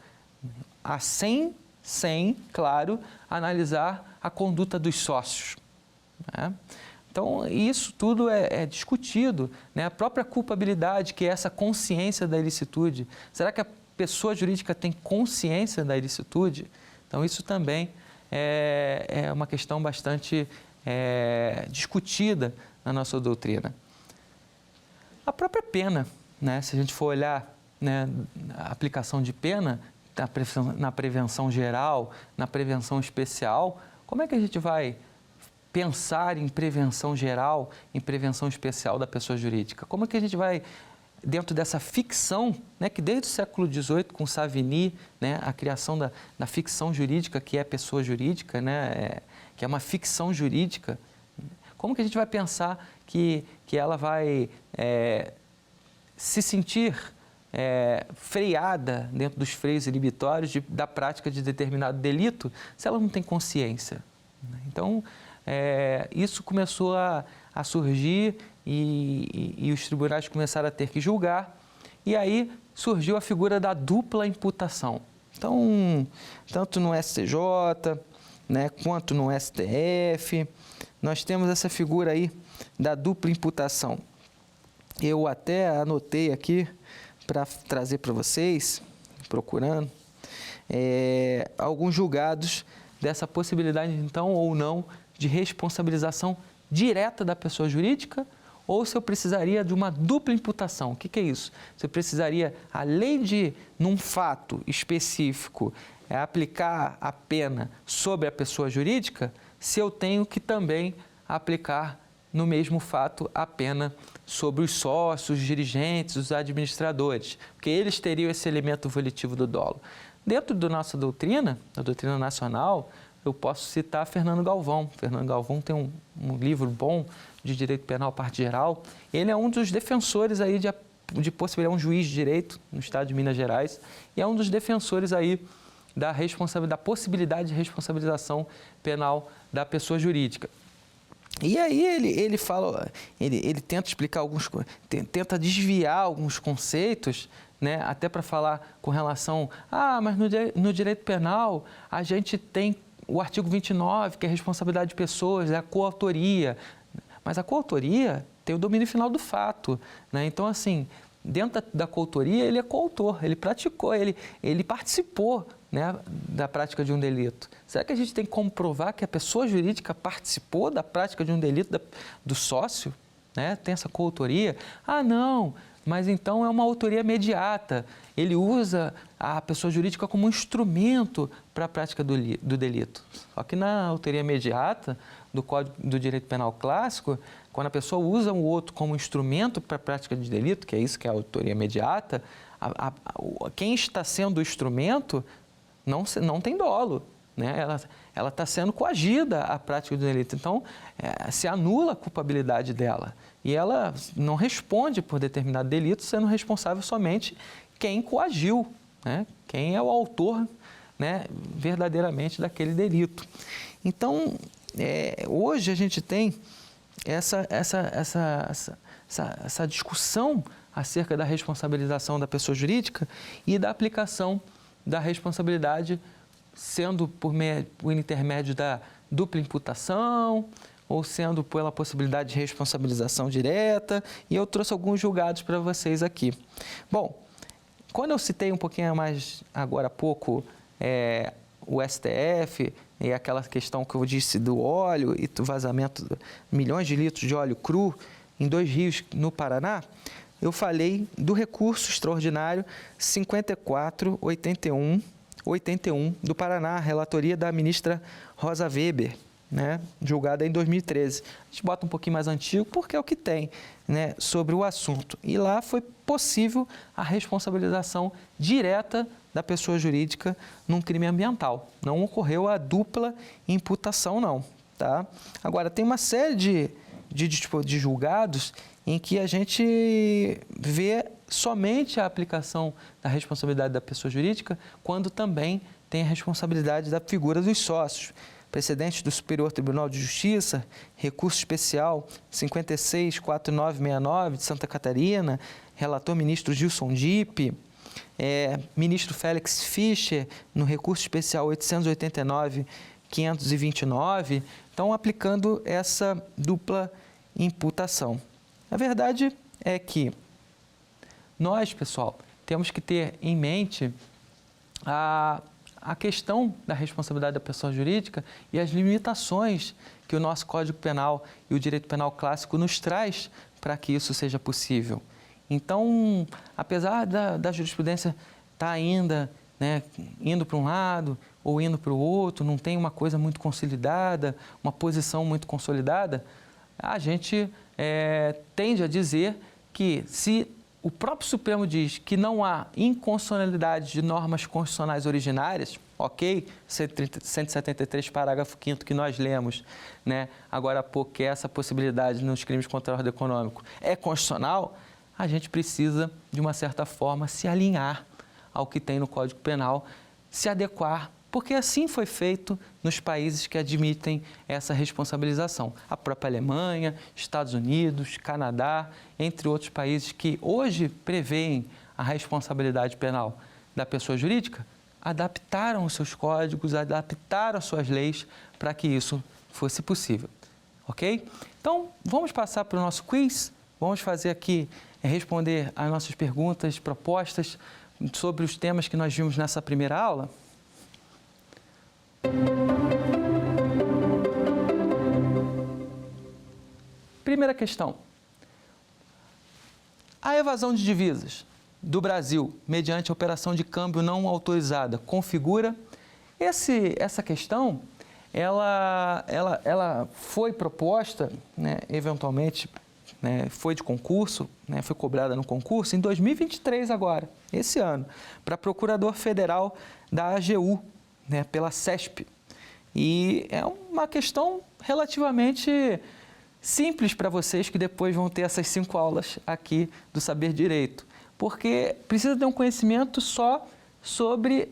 Sem, claro, analisar a conduta dos sócios, né? Então, isso tudo é discutido, né? A própria culpabilidade, que é essa consciência da ilicitude. Será que a pessoa jurídica tem consciência da ilicitude? Então, isso também é uma questão bastante discutida na nossa doutrina. A própria pena, né? Se a gente for olhar, né, a aplicação de pena na prevenção geral, na prevenção especial, como é que a gente vai pensar em prevenção geral, em prevenção especial da pessoa jurídica? Como é que a gente vai, dentro dessa ficção, né, que desde o século XVIII, com Savigny, né, a criação da ficção jurídica, que é pessoa jurídica, né, que é uma ficção jurídica, como que a gente vai pensar que ela vai se sentir freada dentro dos freios inibitórios da prática de determinado delito, se ela não tem consciência? Então, isso começou a surgir e os tribunais começaram a ter que julgar, e aí surgiu a figura da dupla imputação. Então, tanto no STJ, né, quanto no STF, nós temos essa figura aí da dupla imputação. Eu até anotei aqui para trazer para vocês, procurando, alguns julgados dessa possibilidade, então, ou não, de responsabilização direta da pessoa jurídica, ou se eu precisaria de uma dupla imputação. O que é isso? Você precisaria, além de, num fato específico, aplicar a pena sobre a pessoa jurídica, se eu tenho que também aplicar no mesmo fato a pena sobre os sócios, os dirigentes, os administradores, porque eles teriam esse elemento volitivo do dolo. Dentro da nossa doutrina, da doutrina nacional, eu posso citar Fernando Galvão. Fernando Galvão tem um livro bom de direito penal, parte geral. Ele é um dos defensores aí de possibilidade, um juiz de direito no estado de Minas Gerais, e é um dos defensores aí da possibilidade de responsabilização penal da pessoa jurídica. E aí ele fala, ele tenta explicar tenta desviar alguns conceitos, né, até para falar com relação, mas no direito penal a gente tem o artigo 29, que é a responsabilidade de pessoas, é a coautoria. Mas a coautoria tem o domínio final do fato, né? Então, assim, dentro da coautoria, ele é coautor, ele praticou, ele participou, né, da prática de um delito. Será que a gente tem que comprovar que a pessoa jurídica participou da prática de um delito do sócio, né? Tem essa coautoria? Não, mas então é uma autoria imediata. Ele usa a pessoa jurídica como um instrumento para a prática do delito. Só que na autoria imediata do Código do Direito Penal Clássico, quando a pessoa usa o outro como instrumento para a prática de delito, que é isso que é a autoria imediata, quem está sendo o instrumento não tem dolo, né? Ela está sendo coagida à prática do delito. Então, se anula a culpabilidade dela. E ela não responde por determinado delito, sendo responsável somente quem coagiu, né? Quem é o autor, né, verdadeiramente daquele delito. Então, hoje a gente tem essa discussão acerca da responsabilização da pessoa jurídica e da aplicação da responsabilidade, sendo por intermédio da dupla imputação ou sendo pela possibilidade de responsabilização direta, e eu trouxe alguns julgados para vocês aqui. Bom, quando eu citei um pouquinho mais agora há pouco o STF e aquela questão que eu disse do óleo e do vazamento de milhões de litros de óleo cru em 2 rios no Paraná, eu falei do recurso extraordinário 5481 do Paraná, relatoria da ministra Rosa Weber, né, julgada em 2013. A gente bota um pouquinho mais antigo porque é o que tem, né, sobre o assunto. E lá foi possível a responsabilização direta da pessoa jurídica num crime ambiental. Não ocorreu a dupla imputação, não. Tá? Agora, tem uma série de julgados em que a gente vê somente a aplicação da responsabilidade da pessoa jurídica quando também tem a responsabilidade da figura dos sócios. Precedente do Superior Tribunal de Justiça, recurso especial 564969 de Santa Catarina, relator ministro Gilson Dipp, ministro Félix Fischer, no recurso especial 889-529, estão aplicando essa dupla imputação. A verdade é que nós, pessoal, temos que ter em mente a questão da responsabilidade da pessoa jurídica e as limitações que o nosso Código Penal e o Direito Penal Clássico nos traz para que isso seja possível. Então, apesar da jurisprudência estar ainda, né, indo para um lado ou indo para o outro, não tem uma coisa muito consolidada, uma posição muito consolidada, a gente tende a dizer que se o próprio Supremo diz que não há inconstitucionalidade de normas constitucionais originárias, ok, 173, parágrafo 5º que nós lemos, né, agora há pouco, que essa possibilidade nos crimes contra a ordem econômica é constitucional, a gente precisa, de uma certa forma, se alinhar ao que tem no Código Penal, se adequar, porque assim foi feito nos países que admitem essa responsabilização. A própria Alemanha, Estados Unidos, Canadá, entre outros países que hoje prevêem a responsabilidade penal da pessoa jurídica, adaptaram os seus códigos, adaptaram as suas leis para que isso fosse possível. Ok? Então, vamos passar para o nosso quiz. Vamos fazer aqui, responder às nossas perguntas, propostas sobre os temas que nós vimos nessa primeira aula. Primeira questão. A evasão de divisas do Brasil mediante operação de câmbio não autorizada configura? Essa questão, ela foi proposta, né, eventualmente, né, foi de concurso, né, foi cobrada no concurso em 2023 agora, esse ano, para procurador federal da AGU, né, pela CESP. E é uma questão relativamente simples para vocês que depois vão ter essas 5 aulas aqui do Saber Direito, porque precisa ter um conhecimento só sobre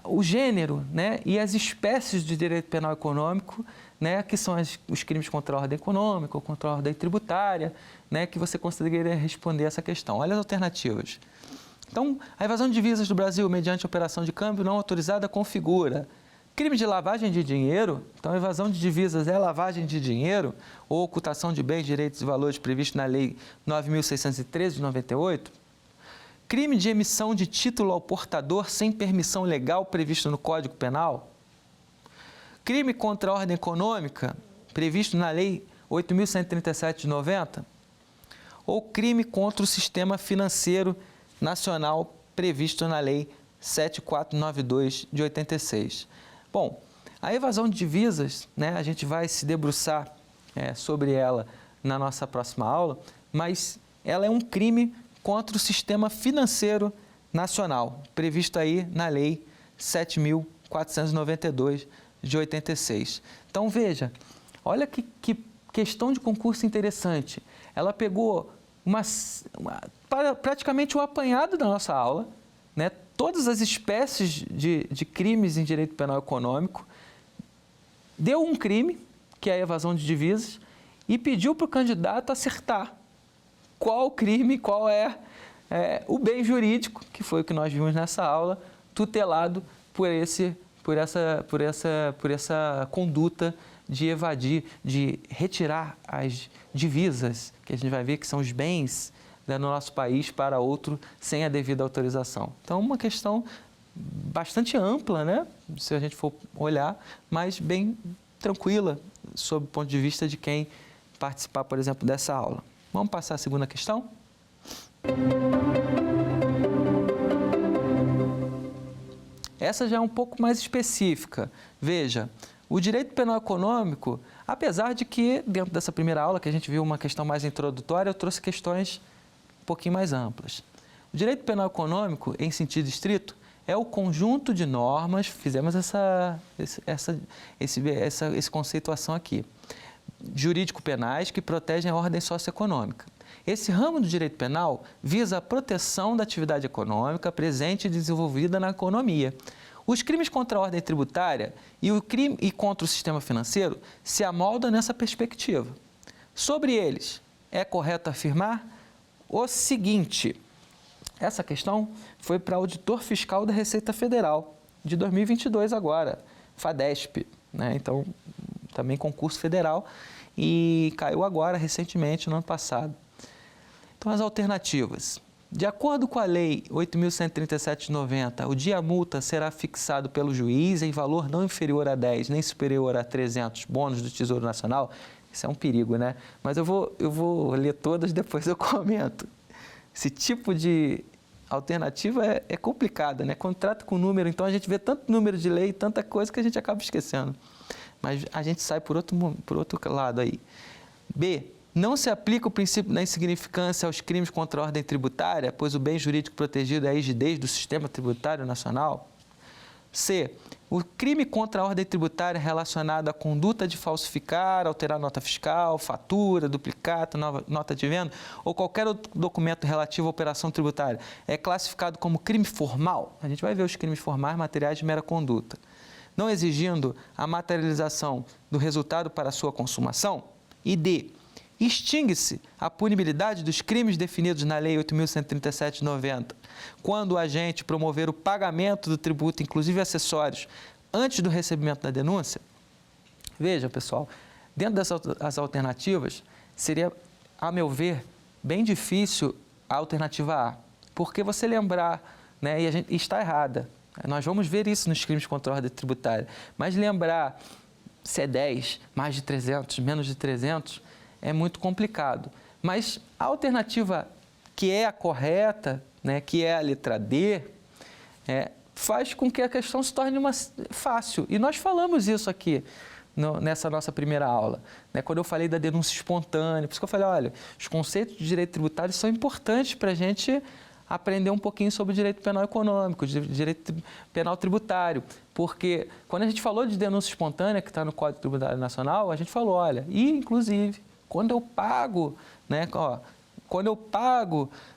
o gênero, né, e as espécies de direito penal econômico, né, que são os crimes contra a ordem econômica ou contra a ordem tributária, né, que você conseguiria responder essa questão. Olha as alternativas. Então, a evasão de divisas do Brasil mediante operação de câmbio não autorizada configura crime de lavagem de dinheiro. Então, evasão de divisas é lavagem de dinheiro ou ocultação de bens, direitos e valores previsto na Lei 9.613 de 98. Crime de emissão de título ao portador sem permissão legal previsto no Código Penal. Crime contra a ordem econômica previsto na Lei 8.137 de 90. Ou crime contra o sistema financeiro nacional previsto na Lei 7492 de 86. Bom, a evasão de divisas, né, a gente vai se debruçar sobre ela na nossa próxima aula, mas ela é um crime contra o sistema financeiro nacional, previsto aí na Lei 7.492 de 86. Então, veja, olha que questão de concurso interessante. Ela pegou praticamente um apanhado da nossa aula, né? Todas as espécies de crimes em direito penal econômico, deu um crime, que é a evasão de divisas, e pediu para o candidato acertar qual crime, qual é o bem jurídico, que foi o que nós vimos nessa aula, tutelado por essa conduta de evadir, de retirar as divisas, que a gente vai ver que são os bens, né, no nosso país para outro sem a devida autorização. Então, uma questão bastante ampla, né, se a gente for olhar, mas bem tranquila, sob o ponto de vista de quem participar, por exemplo, dessa aula. Vamos passar a segunda questão? Essa já é um pouco mais específica. Veja, o direito penal econômico, apesar de que, dentro dessa primeira aula, que a gente viu uma questão mais introdutória, eu trouxe questões um pouquinho mais amplas. O direito penal econômico, em sentido estrito, é o conjunto de normas, fizemos essa conceituação aqui, jurídico-penais que protegem a ordem socioeconômica. Esse ramo do direito penal visa a proteção da atividade econômica presente e desenvolvida na economia. Os crimes contra a ordem tributária e contra o sistema financeiro se amoldam nessa perspectiva. Sobre eles, é correto afirmar o seguinte: essa questão foi para o auditor fiscal da Receita Federal, de 2022 agora, FADESP, né? Então, também concurso federal, e caiu agora, recentemente, no ano passado. Então, as alternativas. De acordo com a Lei 8.137 de 90, o dia multa será fixado pelo juiz em valor não inferior a 10, nem superior a 300 bônus do Tesouro Nacional. Isso é um perigo, né? Mas eu vou ler todas, depois eu comento. Esse tipo de alternativa é complicada, né? Contrato com número, então a gente vê tanto número de lei, tanta coisa que a gente acaba esquecendo. Mas a gente sai por outro lado aí. B. Não se aplica o princípio da insignificância aos crimes contra a ordem tributária, pois o bem jurídico protegido é a rigidez do sistema tributário nacional. C. O crime contra a ordem tributária relacionado à conduta de falsificar, alterar nota fiscal, fatura, duplicato, nota de venda ou qualquer outro documento relativo à operação tributária é classificado como crime formal. A gente vai ver os crimes formais materiais de mera conduta. Não exigindo a materialização do resultado para a sua consumação. E D. Extingue-se a punibilidade dos crimes definidos na Lei 8.137 de 90, quando o agente promover o pagamento do tributo, inclusive acessórios, antes do recebimento da denúncia. Veja, pessoal, dentro dessas alternativas, seria, a meu ver, bem difícil a alternativa A, porque você lembrar, né, e está errada, nós vamos ver isso nos crimes contra a ordem tributária, mas lembrar se é 10, mais de 300, menos de 300, é muito complicado. Mas a alternativa que é a correta, né, que é a letra D, faz com que a questão se torne fácil. E nós falamos isso aqui nessa nossa primeira aula, né, quando eu falei da denúncia espontânea. Por isso que eu falei, olha, os conceitos de direito tributário são importantes para a gente aprender um pouquinho sobre o direito penal econômico, direito penal tributário, porque quando a gente falou de denúncia espontânea, que está no Código Tributário Nacional, a gente falou, olha, e inclusive, quando eu pago, né,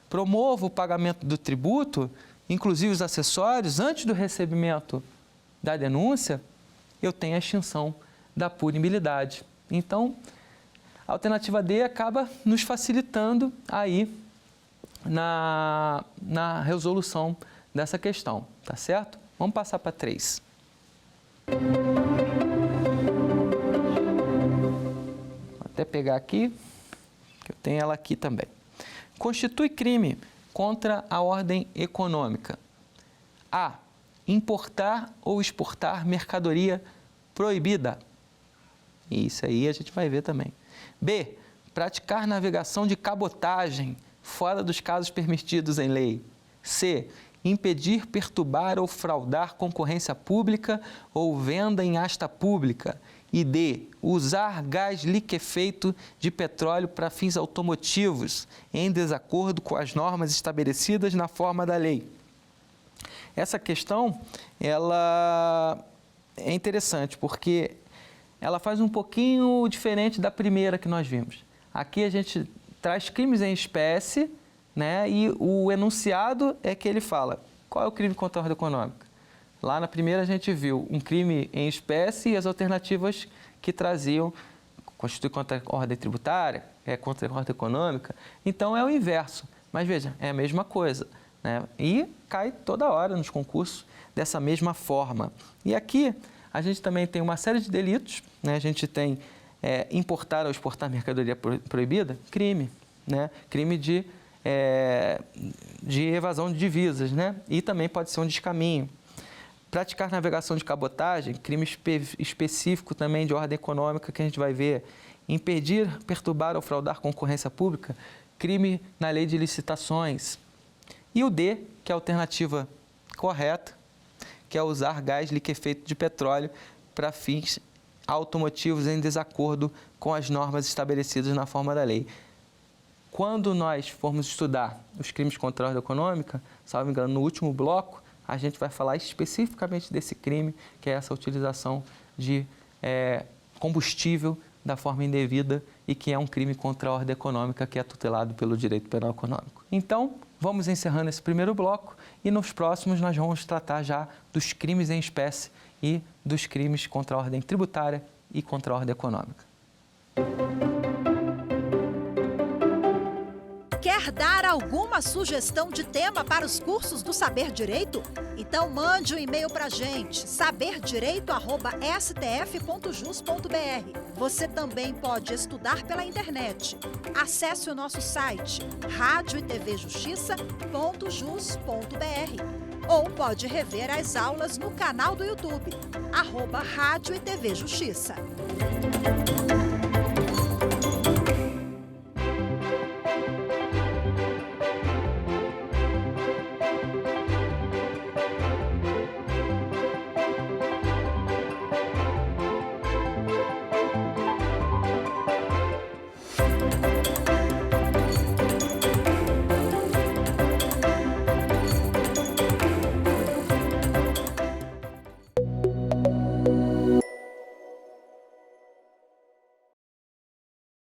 promovo o pagamento do tributo, inclusive os acessórios, antes do recebimento da denúncia, eu tenho a extinção da punibilidade. Então, a alternativa D acaba nos facilitando aí na resolução dessa questão, tá certo? Vamos passar para 3. Vou até pegar aqui, que eu tenho ela aqui também. Constitui crime contra a ordem econômica. A. Importar ou exportar mercadoria proibida. Isso aí a gente vai ver também. B. Praticar navegação de cabotagem fora dos casos permitidos em lei. C. Impedir, perturbar ou fraudar concorrência pública ou venda em asta pública. E D. Usar gás liquefeito de petróleo para fins automotivos, em desacordo com as normas estabelecidas na forma da lei. Essa questão, ela é interessante, porque ela faz um pouquinho diferente da primeira que nós vimos. Aqui a gente traz crimes em espécie, né? E o enunciado é que ele fala qual é o crime contra a ordem econômica. Lá na primeira a gente viu um crime em espécie e as alternativas que traziam constitui contra a ordem tributária, contra a ordem econômica. Então é o inverso. Mas veja, é a mesma coisa, né? E cai toda hora nos concursos dessa mesma forma. E aqui a gente também tem uma série de delitos, né? A gente tem importar ou exportar mercadoria proibida, crime, né? Crime de evasão de divisas, né? E também pode ser um descaminho. Praticar navegação de cabotagem, crime específico também de ordem econômica que a gente vai ver. Impedir, perturbar ou fraudar concorrência pública, crime na lei de licitações. E o D, que é a alternativa correta, que é usar gás liquefeito de petróleo para fins automotivos em desacordo com as normas estabelecidas na forma da lei. Quando nós formos estudar os crimes contra a ordem econômica, salvo engano, no último bloco, a gente vai falar especificamente desse crime, que é essa utilização de combustível da forma indevida e que é um crime contra a ordem econômica que é tutelado pelo direito penal econômico. Então, vamos encerrando esse primeiro bloco e nos próximos nós vamos tratar já dos crimes em espécie e dos crimes contra a ordem tributária e contra a ordem econômica. Quer dar alguma sugestão de tema para os cursos do Saber Direito? Então mande um e-mail para a gente, saberdireito@stf.jus.br. Você também pode estudar pela internet. Acesse o nosso site radioetvjustiça.jus.br ou pode rever as aulas no canal do YouTube, @Rádio e TV Justiça.